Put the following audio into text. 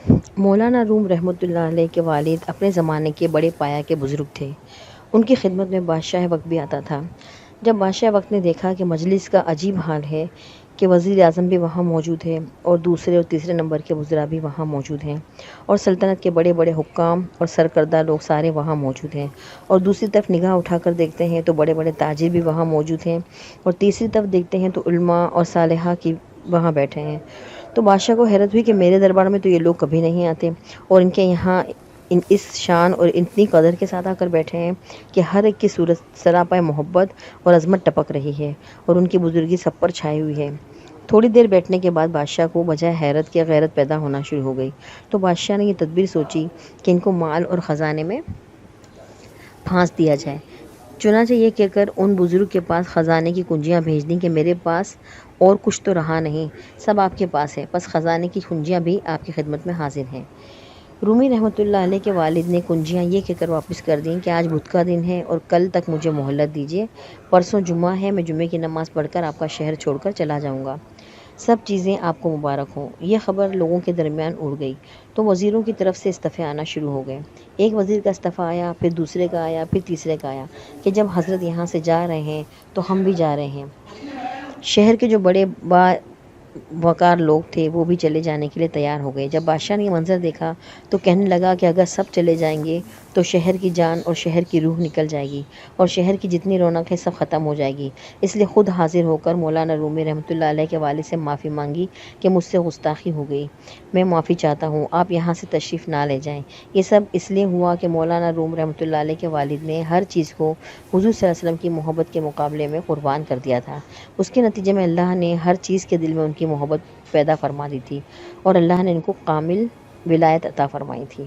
مولانا روم رحمۃ اللہ علیہ کے والد اپنے زمانے کے بڑے پایا کے بزرگ تھے۔ ان کی خدمت میں بادشاہ وقت بھی آتا تھا۔ جب بادشاہ وقت نے دیکھا کہ مجلس کا عجیب حال ہے کہ وزیر اعظم بھی وہاں موجود ہے اور دوسرے اور تیسرے نمبر کے وزراء بھی وہاں موجود ہیں، اور سلطنت کے بڑے بڑے حکام اور سرکردہ لوگ سارے وہاں موجود ہیں، اور دوسری طرف نگاہ اٹھا کر دیکھتے ہیں تو بڑے بڑے تاجر بھی وہاں موجود ہیں، اور تیسری طرف دیکھتے ہیں تو علماء اور صالحہ کی وہاں بیٹھے ہیں، تو بادشاہ کو حیرت ہوئی کہ میرے دربار میں تو یہ لوگ کبھی نہیں آتے، اور ان کے یہاں اس شان اور اتنی قدر کے ساتھ آ کر بیٹھے ہیں کہ ہر ایک کی صورت سراپا محبت اور عظمت ٹپک رہی ہے، اور ان کی بزرگی سب پر چھائی ہوئی ہے۔ تھوڑی دیر بیٹھنے کے بعد بادشاہ کو بجائے حیرت کے غیرت پیدا ہونا شروع ہو گئی، تو بادشاہ نے یہ تدبیر سوچی کہ ان کو مال اور خزانے میں پھانس دیا جائے۔ چنانچہ یہ کہہ کر ان بزرگ کے پاس خزانے کی کنجیاں بھیج دیں کہ میرے پاس اور کچھ تو رہا نہیں، سب آپ کے پاس ہے، بس خزانے کی کنجیاں بھی آپ کی خدمت میں حاضر ہیں۔ رومی رحمۃ اللہ علیہ کے والد نے کنجیاں یہ کہہ کر واپس کر دیں کہ آج بدھ کا دن ہے اور کل تک مجھے مہلت دیجیے، پرسوں جمعہ ہے، میں جمعے کی نماز پڑھ کر آپ کا شہر چھوڑ کر چلا جاؤں گا، سب چیزیں آپ کو مبارک ہوں۔ یہ خبر لوگوں کے درمیان اڑ گئی تو وزیروں کی طرف سے استعفے آنا شروع ہو گئے۔ ایک وزیر کا استعفیٰ آیا، پھر دوسرے کا آیا، پھر تیسرے کا آیا کہ جب حضرت یہاں سے جا رہے ہیں تو ہم بھی جا رہے ہیں۔ شہر کے جو بڑے وقار لوگ تھے وہ بھی چلے جانے کے لیے تیار ہو گئے۔ جب بادشاہ نے یہ منظر دیکھا تو کہنے لگا کہ اگر سب چلے جائیں گے تو شہر کی جان اور شہر کی روح نکل جائے گی، اور شہر کی جتنی رونق ہے سب ختم ہو جائے گی، اس لیے خود حاضر ہو کر مولانا رومی رحمۃ اللہ علیہ کے والد سے معافی مانگی کہ مجھ سے گستاخی ہو گئی، میں معافی چاہتا ہوں، آپ یہاں سے تشریف نہ لے جائیں۔ یہ سب اس لیے ہوا کہ مولانا روم رحمۃ اللہ علیہ کے والد نے ہر چیز کو حضور صلی اللہ علیہ وسلم کی محبت کے مقابلے میں قربان کر دیا تھا۔ اس کے نتیجے میں اللہ نے ہر چیز کے دل میں ان کی محبت پیدا فرما دی تھی، اور اللہ نے ان کو کامل ولایت عطا فرمائی تھی۔